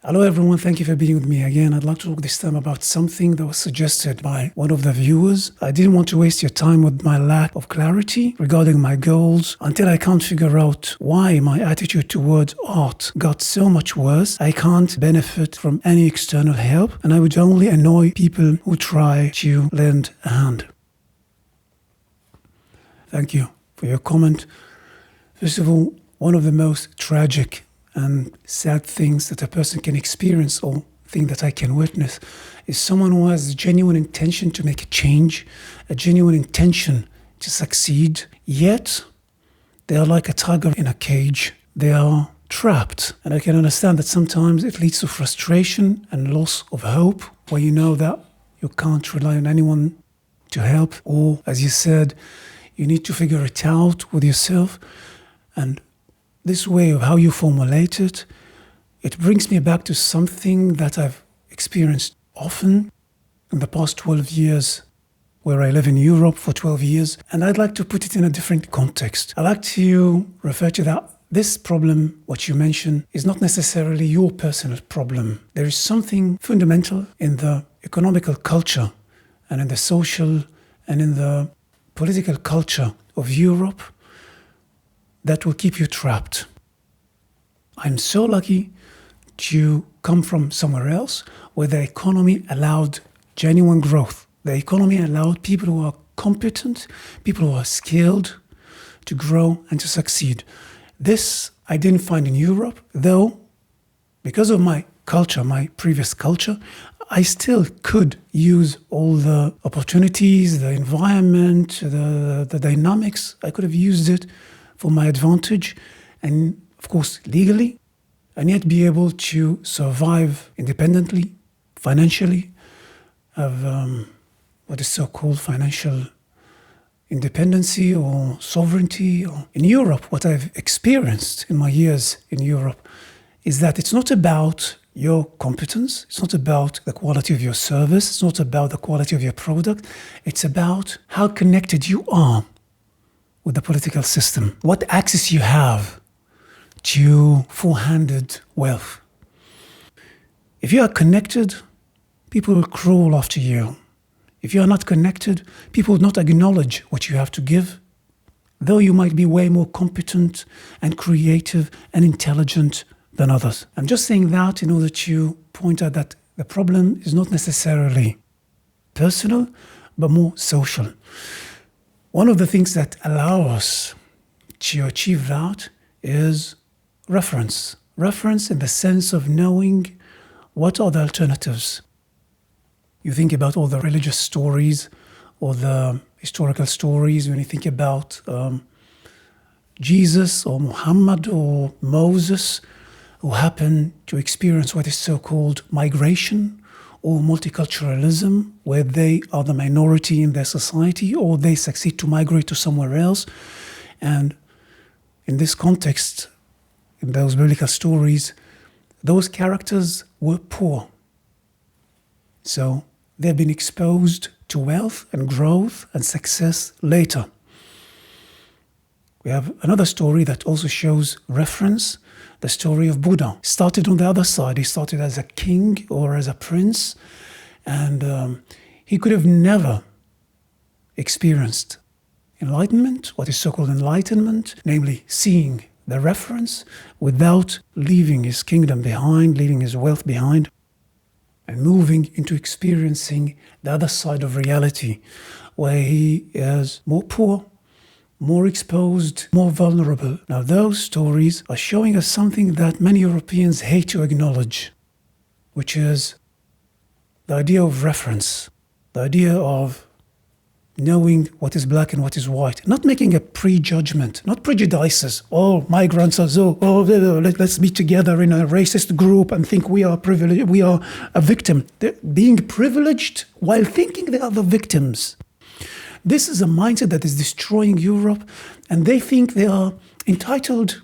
Hello everyone, thank you for being with me again. I'd like to talk this time about something that was suggested by one of the viewers. I didn't want to waste your time with my lack of clarity regarding my goals until I can't figure out why my attitude towards art got so much worse. I can't benefit from any external help, and I would only annoy people who try to lend a hand. Thank you for your comment. First of all, one of the most tragic and sad things that a person can experience or thing that I can witness is someone who has a genuine intention to make a change, a genuine intention to succeed, yet they are like a tiger in a cage. They are trapped. And I can understand that sometimes it leads to frustration and loss of hope, where you know that you can't rely on anyone to help, or as you said, you need to figure it out with yourself. And this way of how you formulate it, it brings me back to something that I've experienced often in the past 12 years, where I live in Europe for 12 years. And I'd like to put it in a different context. I like to refer to that this problem, what you mentioned, is not necessarily your personal problem. There is something fundamental in the economical culture and in the social and in the political culture of Europe that will keep you trapped. I'm so lucky to come from somewhere else where the economy allowed genuine growth. The economy allowed people who are competent, people who are skilled to grow and to succeed. This I didn't find in Europe, though because of my culture, my previous culture, I still could use all the opportunities, the environment, the dynamics. I could have used it for my advantage, and of course legally, and yet be able to survive independently, financially, have what is so-called financial independency or sovereignty. In Europe, what I've experienced in my years in Europe is that it's not about your competence, it's not about the quality of your service, it's not about the quality of your product, it's about how connected you are with the political system, what access you have to full-handed wealth. If you are connected, people will crawl after you. If you are not connected, people will not acknowledge what you have to give, though you might be way more competent and creative and intelligent than others. I'm just saying that in order to point out that the problem is not necessarily personal, but more social. One of the things that allow us to achieve that is reference. Reference in the sense of knowing what are the alternatives. You think about all the religious stories or the historical stories when you think about Jesus or Muhammad or Moses, who happen to experience what is so-called migration or multiculturalism, where they are the minority in their society, or they succeed to migrate to somewhere else. And in this context, in those biblical stories, those characters were poor. So they've been exposed to wealth and growth and success later. We have another story that also shows reference, the story of Buddha. He started on the other side. He started as a king or as a prince, and he could have never experienced enlightenment, what is so-called enlightenment, namely seeing the reference without leaving his kingdom behind, leaving his wealth behind, and moving into experiencing the other side of reality, where he is more poor, more exposed, more vulnerable. Now, those stories are showing us something that many Europeans hate to acknowledge, which is the idea of reference, the idea of knowing what is black and what is white, not making a prejudgment, not prejudices. Oh, migrants are so, let's be together in a racist group and think we are privileged, we are a victim. They're being privileged while thinking they are the victims. This is a mindset that is destroying Europe, and they think they are entitled.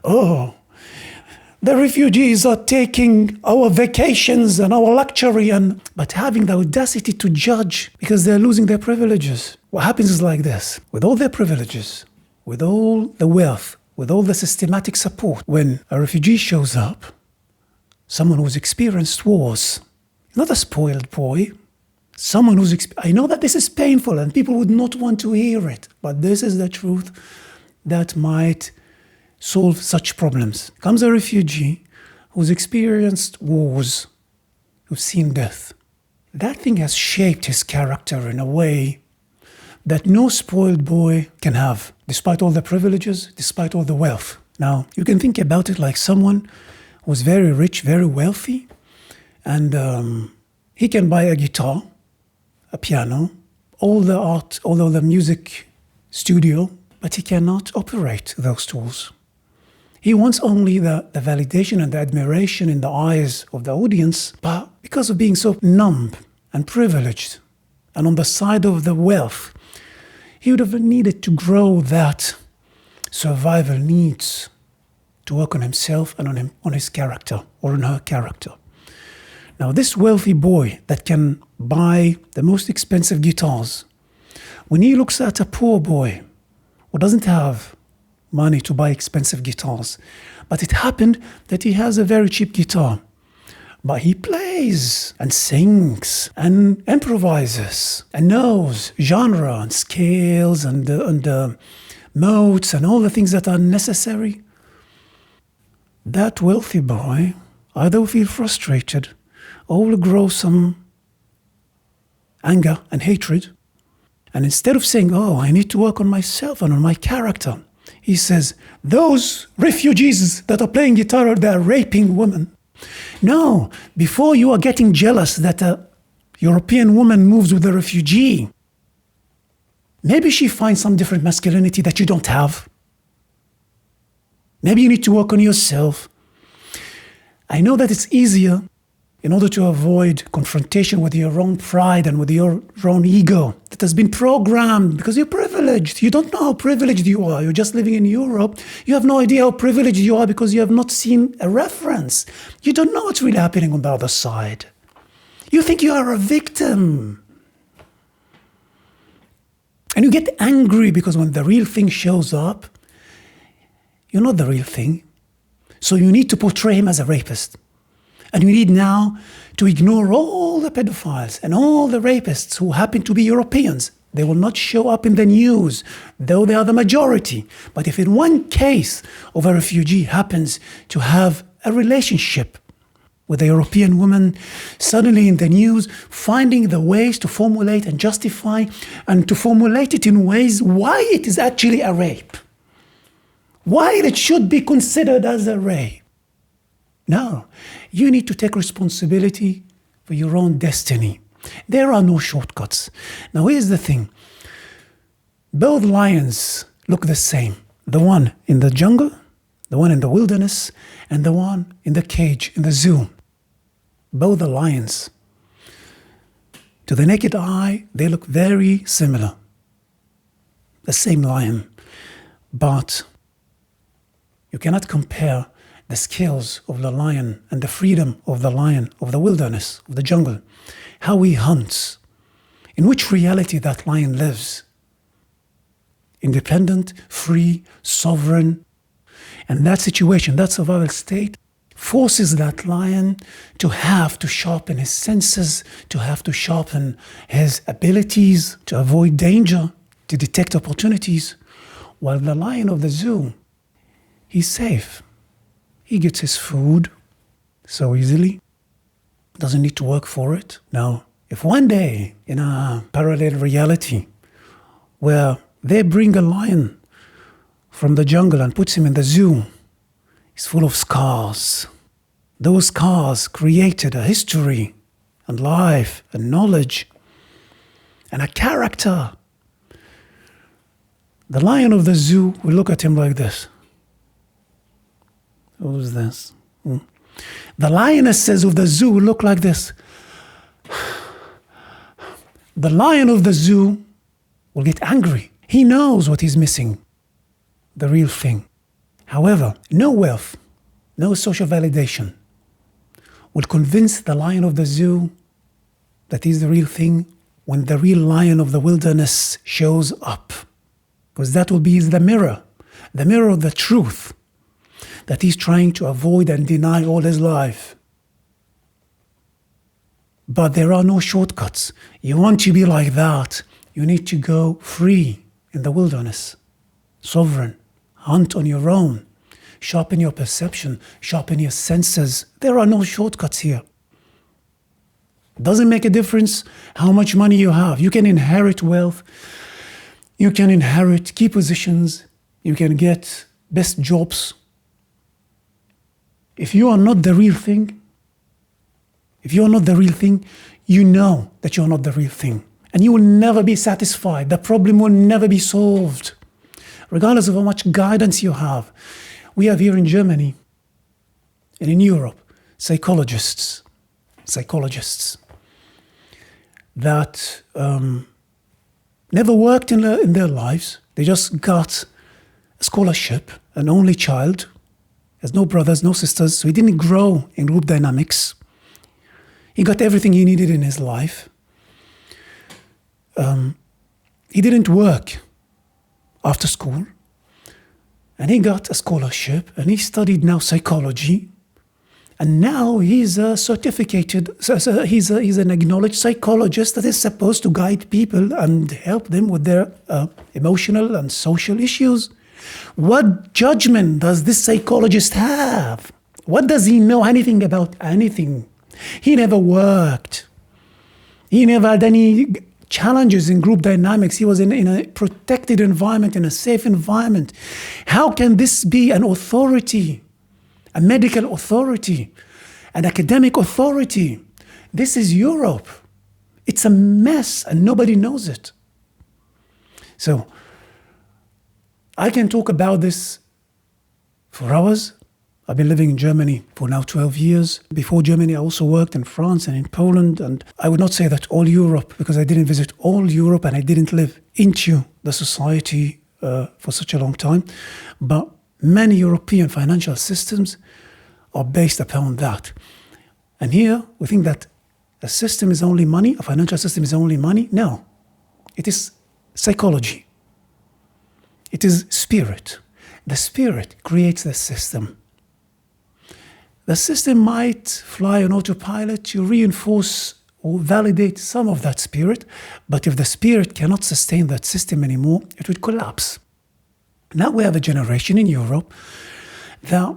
Oh, the refugees are taking our vacations and our luxury, but having the audacity to judge because they're losing their privileges. What happens is like this: with all their privileges, with all the wealth, with all the systematic support, when a refugee shows up, someone who's experienced wars, not a spoiled boy, someone who's... I know that this is painful and people would not want to hear it, but this is the truth that might solve such problems. Comes a refugee who's experienced wars, who's seen death. That thing has shaped his character in a way that no spoiled boy can have, despite all the privileges, despite all the wealth. Now, you can think about it like someone who's very rich, very wealthy, and he can buy a guitar, a piano, all the art, all the music studio, but he cannot operate those tools. He wants only the validation and the admiration in the eyes of the audience, but because of being so numb and privileged, and on the side of the wealth, he would have needed to grow that survival needs to work on himself and on his character or on her character. Now, this wealthy boy that can buy the most expensive guitars, when he looks at a poor boy who doesn't have money to buy expensive guitars, but it happened that he has a very cheap guitar, but he plays and sings and improvises and knows genre and scales and notes and all the things that are necessary. That wealthy boy either will feel frustrated or will grow some anger and hatred. And instead of saying, oh, I need to work on myself and on my character, he says, those refugees that are playing guitar, they're raping women. No, before you are getting jealous that a European woman moves with a refugee, maybe she finds some different masculinity that you don't have. Maybe you need to work on yourself. I know that it's easier in order to avoid confrontation with your own pride and with your own ego that has been programmed because you're privileged. You don't know how privileged you are. You're just living in Europe. You have no idea how privileged you are because you have not seen a reference. You don't know what's really happening on the other side. You think you are a victim. And you get angry because when the real thing shows up, you're not the real thing. So you need to portray him as a rapist. And you need now to ignore all the pedophiles and all the rapists who happen to be Europeans. They will not show up in the news, though they are the majority. But if in one case of a refugee happens to have a relationship with a European woman, suddenly in the news, finding the ways to formulate and justify and to formulate it in ways why it is actually a rape. Why it should be considered as a rape. No, you need to take responsibility for your own destiny. There are no shortcuts. Now, here's the thing. Both lions look the same. The one in the jungle, the one in the wilderness, and the one in the cage, in the zoo. Both are lions. To the naked eye, they look very similar. The same lion. But you cannot compare the skills of the lion and the freedom of the lion of the wilderness, of the jungle, how he hunts, in which reality that lion lives. Independent, free, sovereign. And that situation, that survival state, forces that lion to have to sharpen his senses, to have to sharpen his abilities, to avoid danger, to detect opportunities. While the lion of the zoo, he's safe. He gets his food so easily, doesn't need to work for it. Now, if one day in a parallel reality where they bring a lion from the jungle and puts him in the zoo, he's full of scars. Those scars created a history and life and knowledge and a character. The lion of the zoo will look at him like this. Who's this? The lionesses of the zoo look like this. The lion of the zoo will get angry. He knows what he's missing, the real thing. However, no wealth, no social validation will convince the lion of the zoo that he's the real thing when the real lion of the wilderness shows up. Because that will be the mirror of the truth that he's trying to avoid and deny all his life. But there are no shortcuts. You want to be like that, you need to go free in the wilderness, sovereign, hunt on your own, sharpen your perception, sharpen your senses. There are no shortcuts here. It doesn't make a difference how much money you have. You can inherit wealth. You can inherit key positions. You can get best jobs. If you are not the real thing, you know that you are not the real thing. And you will never be satisfied. The problem will never be solved, regardless of how much guidance you have. We have here in Germany and in Europe psychologists that never worked in their lives. They just got a scholarship, an only child, has no brothers, no sisters, so he didn't grow in group dynamics. He got everything he needed in his life. He didn't work after school, and he got a scholarship, and he studied now psychology, and now he's a certificated, he's an acknowledged psychologist that is supposed to guide people and help them with their emotional and social issues. What judgment does this psychologist have? What does he know anything about anything? He never worked. He never had any challenges in group dynamics. He was in a protected environment, in a safe environment. How can this be an authority, a medical authority, an academic authority? This is Europe. It's a mess and nobody knows it. So, I can talk about this for hours. I've been living in Germany for now 12 years. Before Germany, I also worked in France and in Poland. And I would not say that all Europe, because I didn't visit all Europe and I didn't live into the society for such a long time. But many European financial systems are based upon that. And here, we think that a system is only money, a financial system is only money. No, it is psychology. It is spirit. The spirit creates the system. The system might fly on autopilot to reinforce or validate some of that spirit, but if the spirit cannot sustain that system anymore, it would collapse. Now we have a generation in Europe that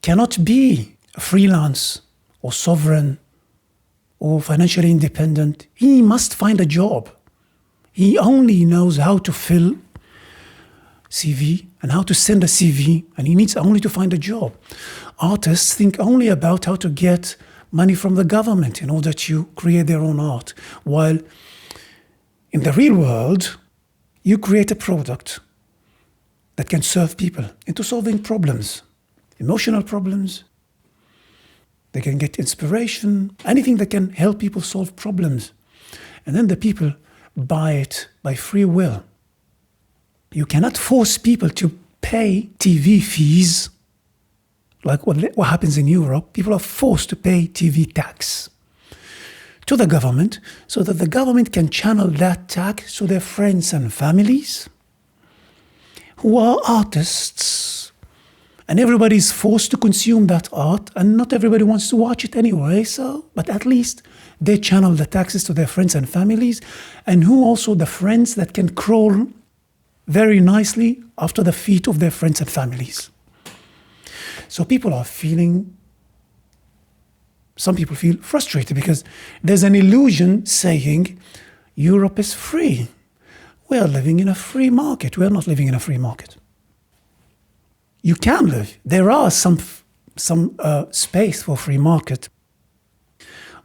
cannot be freelance or sovereign or financially independent. He must find a job. He only knows how to fill CV and how to send a CV, and he needs only to find a job. Artists think only about how to get money from the government in order to create their own art, while in the real world, you create a product that can serve people into solving problems, emotional problems. They can get inspiration, anything that can help people solve problems. And then the people buy it by free will. You cannot force people to pay TV fees, like what happens in Europe. People are forced to pay TV tax to the government so that the government can channel that tax to their friends and families who are artists. And everybody is forced to consume that art, and not everybody wants to watch it anyway, but at least they channel the taxes to their friends and families, and who also the friends that can crawl very nicely after the feet of their friends and families. So some people feel frustrated because there's an illusion saying Europe is free. We are living in a free market. We are not living in a free market. You can live. There are some space for free market,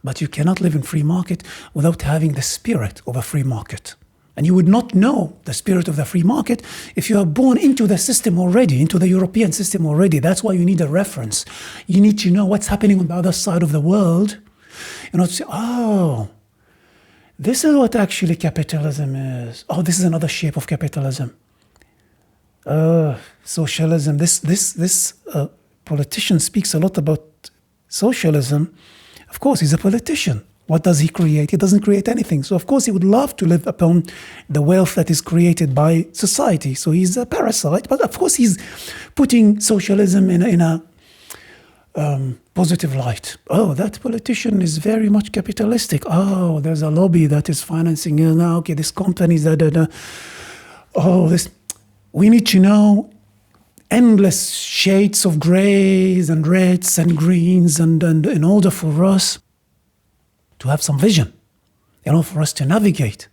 but you cannot live in free market without having the spirit of a free market. And you would not know the spirit of the free market if you are born into the system already, into the European system already. That's why you need a reference. You need to know what's happening on the other side of the world. You know, to say, oh, this is what actually capitalism is. Oh, this is another shape of capitalism. Socialism. This politician speaks a lot about socialism. Of course, he's a politician. What does he create? He doesn't create anything. So, of course, he would love to live upon the wealth that is created by society. So he's a parasite. But, of course, he's putting socialism in a positive light. Oh, that politician is very much capitalistic. Oh, there's a lobby that is financing it now. Okay, this company is Oh, this. We need to know endless shades of grays and reds and greens, and in order for us to have some vision, for us to navigate.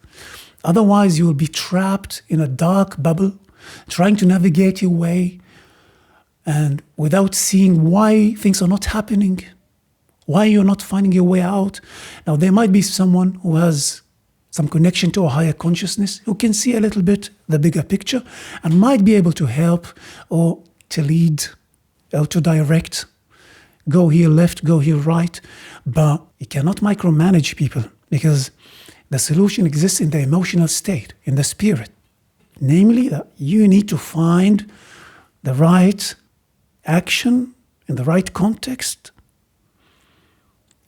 Otherwise, you will be trapped in a dark bubble, trying to navigate your way, and without seeing why things are not happening, why you're not finding your way out. Now, there might be someone who has some connection to a higher consciousness, who can see a little bit the bigger picture and might be able to help or to lead or to direct. Go here left, go here right. But you cannot micromanage people, because the solution exists in the emotional state, in the spirit. Namely, that you need to find the right action in the right context,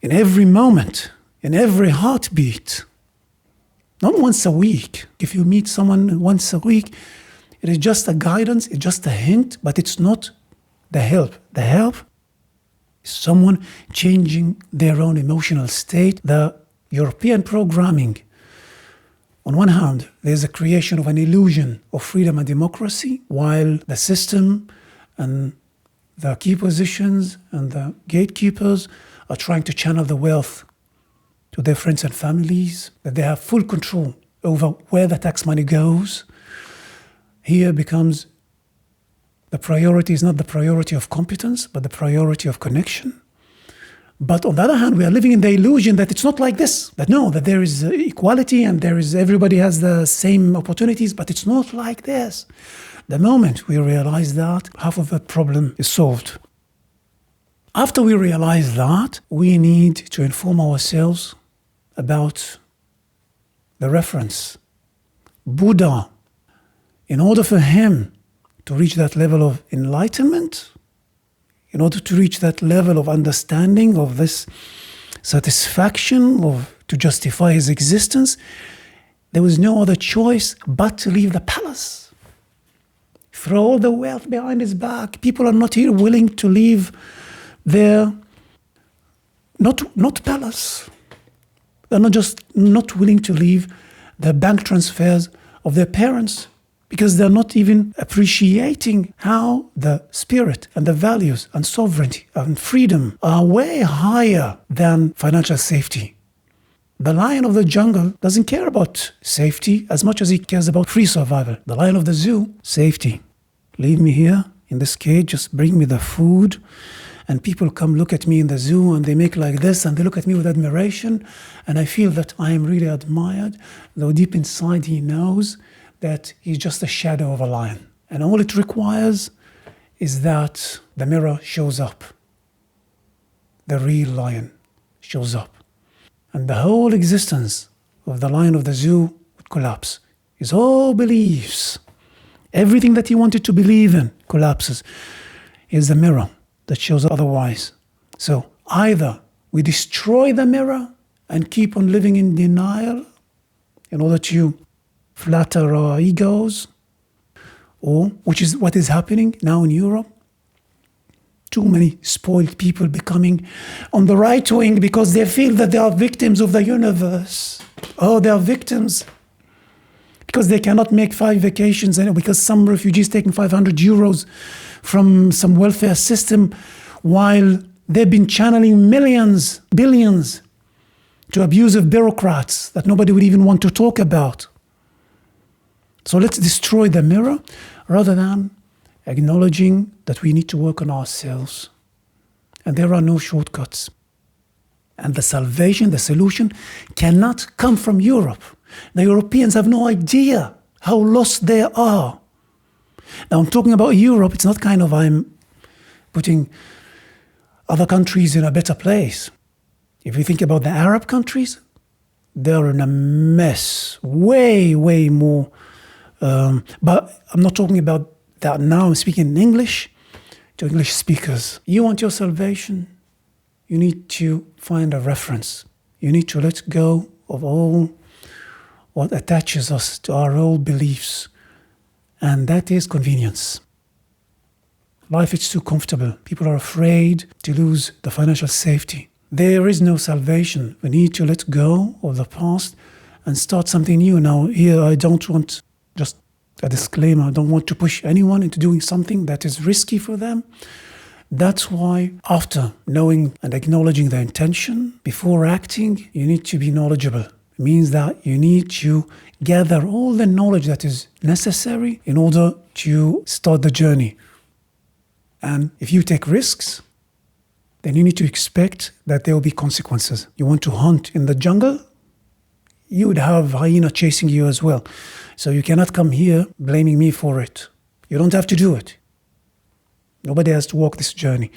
in every moment, in every heartbeat. Not once a week. If you meet someone once a week, it is just a guidance, it's just a hint, but it's not the help. The help is someone changing their own emotional state. The European programming, on one hand, there's a creation of an illusion of freedom and democracy, while the system and the key positions and the gatekeepers are trying to channel the wealth to their friends and families, that they have full control over where the tax money goes. Here becomes the priority is not the priority of competence, but the priority of connection. But on the other hand, we are living in the illusion that it's not like this, that there is equality and everybody has the same opportunities, but it's not like this. The moment we realize that, half of the problem is solved. After we realize that, we need to inform ourselves about the reference. Buddha, in order for him to reach that level of enlightenment, in order to reach that level of understanding of this satisfaction to justify his existence, there was no other choice but to leave the palace. Throw all the wealth behind his back. People are not here willing to leave their, not palace. They're not willing to leave the bank transfers of their parents, because they're not even appreciating how the spirit and the values and sovereignty and freedom are way higher than financial safety. The lion of the jungle doesn't care about safety as much as he cares about free survival. The lion of the zoo, safety. Leave me here in this cage, just bring me the food. And people come look at me in the zoo and they make like this and they look at me with admiration. And I feel that I am really admired, though deep inside he knows that he's just a shadow of a lion. And all it requires is that the mirror shows up. The real lion shows up. And the whole existence of the lion of the zoo would collapse. His whole beliefs, everything that he wanted to believe in collapses. Here's the mirror that shows otherwise. So either we destroy the mirror and keep on living in denial in order to flatter our egos, or, which is what is happening now in Europe, too many spoiled people becoming on the right wing because they feel that they are victims of the universe. Oh, they are victims because they cannot make 5 vacations, and because some refugees taking 500 euros from some welfare system, while they've been channeling millions, billions to abusive bureaucrats that nobody would even want to talk about. So let's destroy the mirror rather than acknowledging that we need to work on ourselves. And there are no shortcuts. And the salvation, the solution, cannot come from Europe. The Europeans have no idea how lost they are. Now I'm talking about Europe. It's not kind of I'm putting other countries in a better place. If you think about the Arab countries, they're in a mess, way, way more. But I'm not talking about that now. I'm speaking in English to English speakers. You want your salvation? You need to find a reference. You need to let go of all what attaches us to our old beliefs. And that is convenience. Life is too comfortable. People are afraid to lose the financial safety. There is no salvation. We need to let go of the past and start something new. Now, here I don't want, just a disclaimer, I don't want to push anyone into doing something that is risky for them. That's why, after knowing and acknowledging the intention, before acting, you need to be knowledgeable. It means that you need to gather all the knowledge that is necessary in order to start the journey. And if you take risks, then you need to expect that there will be consequences. You want to hunt in the jungle, you would have hyena chasing you as well. So you cannot come here blaming me for it. You don't have to do it. Nobody has to walk this journey.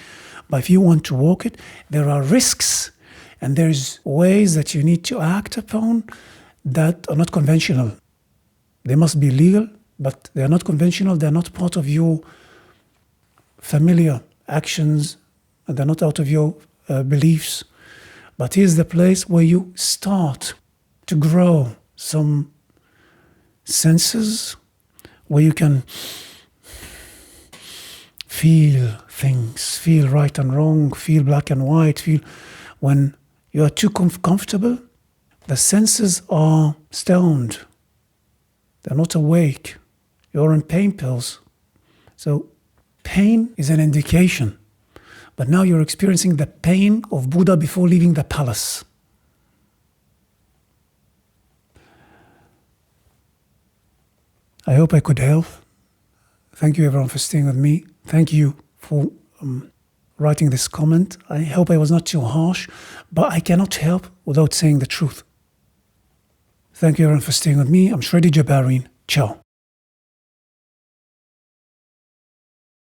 But if you want to walk it, there are risks and there's ways that you need to act upon that are not conventional. They must be legal, but they are not conventional. They are not part of your familiar actions, and they're not out of your beliefs. But here's the place where you start to grow some senses, where you can feel things, feel right and wrong, feel black and white, feel when you are too comfortable, the senses are stoned. They're not awake. You're on pain pills. So pain is an indication. But now you're experiencing the pain of Buddha before leaving the palace. I hope I could help. Thank you everyone for staying with me. Thank you for writing this comment. I hope I was not too harsh, but I cannot help without saying the truth. Thank you everyone for staying with me. I'm Shredy Jabarin. Ciao.